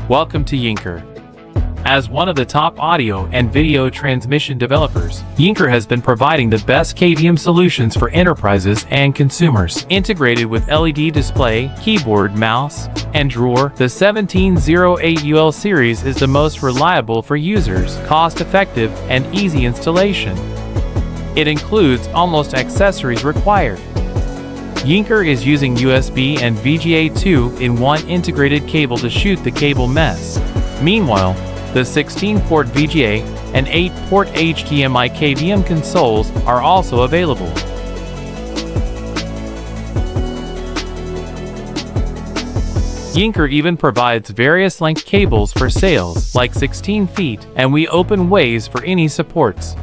Welcome to Yinker. As one of the top audio and video transmission developers, Yinker has been providing the best KVM solutions for enterprises and consumers. Integrated with LED display, keyboard, mouse, and drawer, the 1708UL series is the most reliable for users, cost-effective, and easy installation. It includes almost accessories required. Yinker is using USB and VGA 2-in-1 integrated cable to shoot the cable mesh. Meanwhile, the 16-port VGA and 8-port HDMI KVM consoles are also available. Yinker even provides various length cables for sales, like 16 feet, and we open ways for any supports.